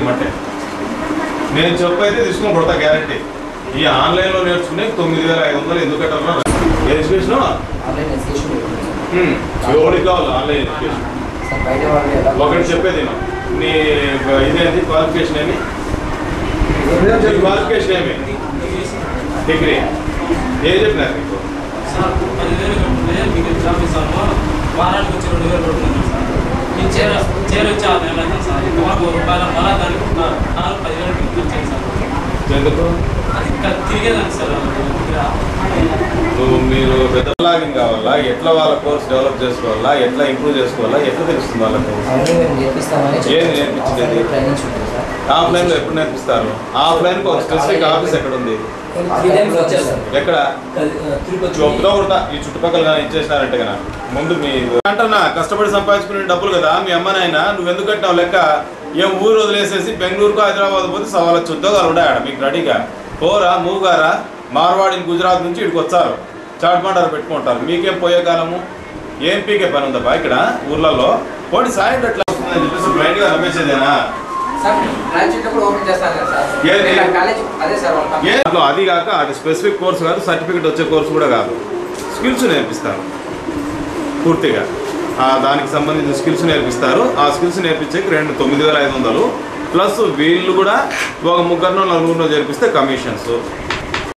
ఎమ్మటే నేను చెప్పైతే తీసుకొని కొడతా గ్యారంటీ. ఈ ఆన్లైన్లో నేర్చుకునే 9,500 ఎందుకు కట్టాలన్నా ఎడ్యుకేషన్ ఎవరికి కావాలి ఆన్లైన్ ఎడ్యుకేషన్. ఒకటి చెప్పేది నీ ఇదేంటి క్వాలిఫికేషన్ ఏమి, క్వాలిఫికేషన్ ఏమి, డిగ్రీ ఏం చెప్పినారు మీకు? వారానికి వచ్చి 2,000 కొడుతున్నాను సార్. నేను చేరొచ్చి 6 నెలలు అవుతాను సార్. ఇంతవరకు రూపాయల మళ్ళా దానికి 10,000 వచ్చాయి సార్. ఎందుకు అది తిరిగేదాన్ని సార్. మీరు పెద్ద లాగిన్ కావాలా, ఎట్లా వాళ్ళ కోర్స్ డెవలప్ చేసుకోవాలా, ఎట్లా ఇంప్రూవ్ చేసుకోవాలా, ఎట్లా తెలుస్తుంది వాళ్ళకు? ఏది నేర్పించింది? ఆఫ్లైన్లో ఎప్పుడు నేర్పిస్తారు? ఆఫ్లైన్కి ఒక స్పెసిఫిక్ ఆఫీస్ ఎక్కడ ఉంది? ఎక్కడ? చెప్తా ఉంటా ఈ చుట్టుపక్కల కానీ ఇచ్చేసినారంటే కదా. ముందు మీ అంటన్నా కష్టపడి సంపాదించుకునే డబ్బులు కదా మీ అమ్మ నాయన, నువ్వు ఎందుకు కట్టావు లెక్క? ఏం ఊరు వదిలేసేసి బెంగళూరుకు హైదరాబాద్ పోతే 1,00,000 ఉద్యోగాలు ఉన్నాయట మీకు రెడీగా. పోరా మూగారా, మార్వాడిని గుజరాత్ నుంచి ఇక్కడికి వచ్చారు, చాట్మాటారు పెట్టుకుంటారు. మీకేం పోయే కాలము? ఏం పీకే పని ఉందబ్బా ఇక్కడ ఊర్లలో? పోటీ సాయం ఎట్లా వస్తుందని చెప్పేసి బ్లైండ్గా నమ్మేసేదేనా? అది కాక అది స్పెసిఫిక్ కోర్సు కాదు, సర్టిఫికెట్ వచ్చే కోర్సు కూడా కాదు. స్కిల్స్ నేర్పిస్తారు పూర్తిగా, దానికి సంబంధించిన స్కిల్స్ నేర్పిస్తారు. ఆ స్కిల్స్ నేర్పించేకి 9,500 ప్లస్ వీళ్ళు కూడా ఒక 3-4 చేర్పిస్తే కమిషన్స్.